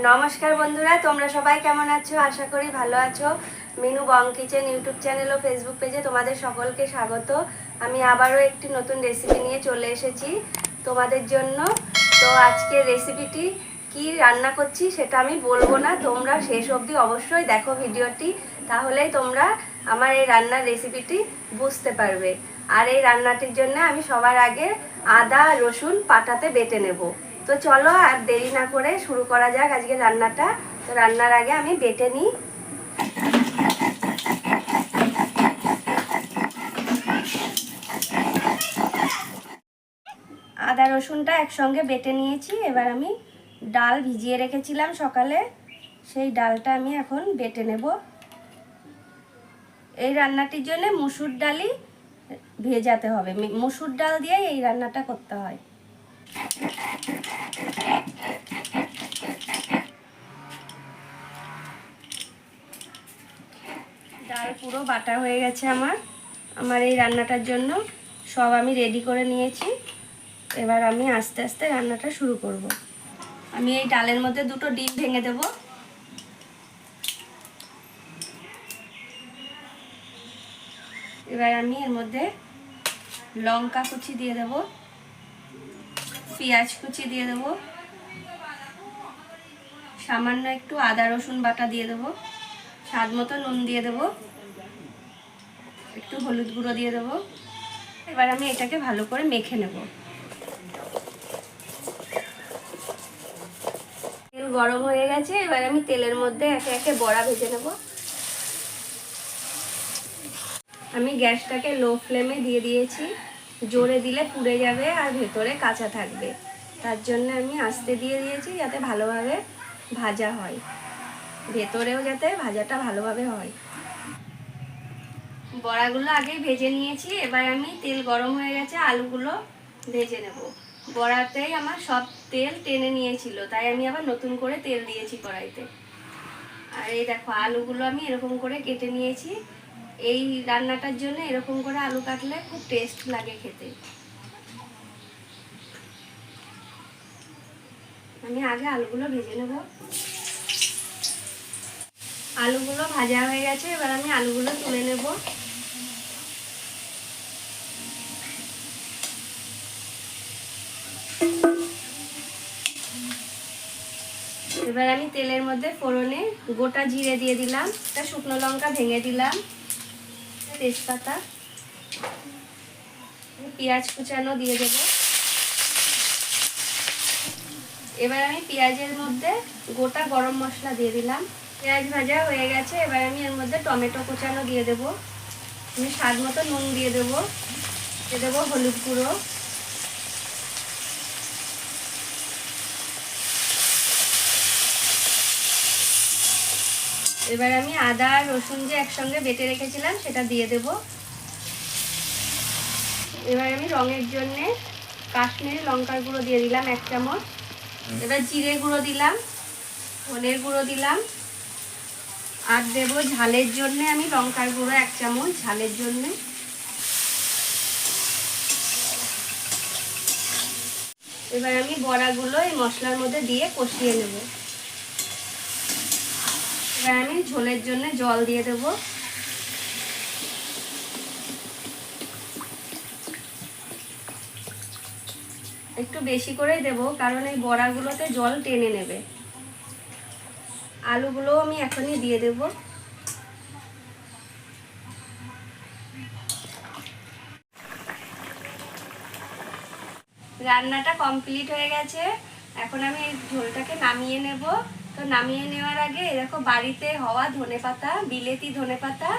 নমস্কার বন্ধুরা, তোমরা সবাই কেমন আছো? আশা করি ভালো আছো। মিনু বং কিচেন ইউটিউব চ্যানেল ও ফেসবুক পেজে তোমাদের সকলকে স্বাগত। আমি আবারও একটি নতুন রেসিপি নিয়ে চলে এসেছি তোমাদের জন্য। তো আজকের রেসিপিটি কি রান্না করছি সেটা আমি বলবো না, তোমরা শেষ অবধি অবশ্যই দেখো ভিডিওটি, তাহলেই তোমরা আমার এই রান্নার রেসিপিটি বুঝতে পারবে। আর এই রান্নাটির জন্য আমি সবার আগে আদা রসুন পাটাতে বেটে নেব। তো চলো আর দেরি না করে শুরু করা যাক আজকে রান্নাটা। তো রান্নার আগে আমি বেটে নিই। আদা রসুনটা একসঙ্গে বেটে নিয়েছি। এবার আমি ডাল ভিজিয়ে রেখেছিলাম সকালে, সেই ডালটা আমি এখন বেটে নেব। এই রান্নাটির জন্য মুসুর ডালই ভেজাতে হবে, মুসুর ডাল দিয়েই এই রান্নাটা করতে হয়। ডাল পুরো বাটা হয়ে গেছে আমার এই রান্নাটার জন্য সব আমি রেডি করে নিয়েছি। এবার আমি আস্তে আস্তে রান্নাটা শুরু করব। আমি এই ডালের মধ্যে দুটো ডিম ভেঙে দেব। এবার আমি এর মধ্যে লঙ্কা কুচি দিয়ে দেব, পেঁয়াজ কুচি দিয়ে দেব, সামান্য একটু আদা রসুন বাটা দিয়ে দেব, স্বাদ মতো নুন দিয়ে দেব, একটু হলুদ গুঁড়ো দিয়ে দেব। এবার আমি এটাকে ভালো করে মেখে নেব। তেল গরম হয়ে গেছে, এবার আমি তেলের মধ্যে একে একে বড়া ভেজে নেব। আমি গ্যাসটাকে লো ফ্লেমে দিয়ে দিয়েছি, জোরে দিলে পুড়ে যাবে আর ভেতরে কাঁচা থাকবে, তার জন্য আমি আস্তে দিয়ে দিয়েছি যাতে ভালোভাবে ভাজা হয়, ভেতরেও যাতে ভাজাটা ভালোভাবে হয়। বড়াগুলো আগেই ভেজে নিয়েছি। এবার আমি তেল গরম হয়ে গেছে, আলুগুলো ভেজে নেব। বড়াতেই আমার সব তেল টেনে নিয়েছিল, তাই আমি আবার নতুন করে তেল দিয়েছি কড়াইতে। আর এই দেখো আলুগুলো আমি এরকম করে কেটে নিয়েছি। এই রান্নাটার জন্য এরকম করে আলু কাটলে খুব টেস্ট লাগে খেতে। আমি আগে আলুগুলো ভেজে নেব। আলুগুলো ভাজা হয়ে গেছে, এবার আমি আলুগুলো তুলে নেব। এবার আমি তেলের মধ্যে ফোড়নে গোটা জিরে দিয়ে দিলাম, একটা শুকনো লঙ্কা ভেঙে দিলাম, তেজপাতা, পেঁয়াজ কুচানো দিয়ে দেব। এবার আমি পেঁয়াজের মধ্যে গোটা গরম মশলা দিয়ে দিলাম। পেঁয়াজ ভাজা হয়ে গেছে, এবার আমি এর মধ্যে টমেটো কুচানো দিয়ে দেব। আমি স্বাদ মতো নুন দিয়ে দেব, দিয়ে দেবো হলুদ গুঁড়ো, এবার আমি আদা আর রসুন যে একসঙ্গে বেটে রেখেছিলাম সেটা দিয়ে দেব। এবার আমি রঙের জন্যে কাশ্মীরি লঙ্কার গুঁড়ো দিয়ে দিলাম 1 চামচ। এবার জিরে গুঁড়ো দিলাম, ধনের গুঁড়ো দিলাম, আর দেব ঝালের জন্য আমি লঙ্কার গুঁড়ো 1 চামচ ঝালের জন্য। এবার আমি বড়াগুলো এই মশলার মধ্যে দিয়ে কষিয়ে নেব। এবার আমি ঝোলের জন্য জল দিয়ে দেব। একটু বেশি করেই দেব, কারণ এই বড়াগুলোতে জল টেনে নেবে। আলুগুলো আমি এখনই দিয়ে দেব। রান্নাটা কমপ্লিট হয়ে গেছে, এখন আমি এই ঝোলটাকে নামিয়ে নেব। তো নামিয়ে নেওয়ার আগে দেখো বাড়িতে হওয়া ধনেপাতা, বিলেতি ধনেপাতা,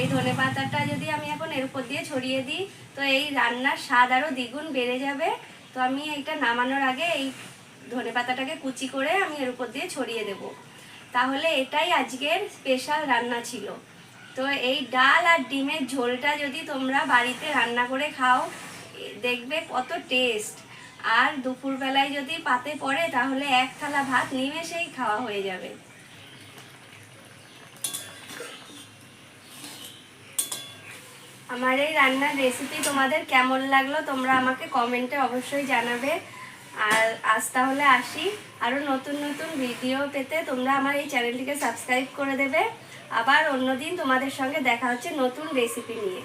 এই ধনেপাতাটা যদি আমি এখন এর উপর দিয়ে ছড়িয়ে দিই তো এই রান্নার স্বাদ আরও দ্বিগুণ বেড়ে যাবে। তো আমি এইটা নামানোর আগে এই ধনেপাতাটাকে কুচি করে আমি এর উপর দিয়ে ছড়িয়ে দেব। তাহলে এটাই আজকের স্পেশাল রান্না ছিল। তো এই ডাল আর ডিমের ঝোলটা যদি তোমরা বাড়িতে রান্না করে খাও দেখবে কত টেস্ট। আর দুপুরবেলায় যদি পাতে পড়ে তাহলে 1 থালা ভাত নিমেষেই খাওয়া হয়ে যাবে। আমার এই রান্নার রেসিপি তোমাদের কেমন লাগলো তোমরা আমাকে কমেন্টে অবশ্যই জানাবে। আর আজ তাহলে আসি, আরও নতুন নতুন ভিডিও পেতে তোমরা আমার এই চ্যানেলটিকে সাবস্ক্রাইব করে দেবে। আবার অন্যদিন তোমাদের সঙ্গে দেখা হচ্ছে নতুন রেসিপি নিয়ে।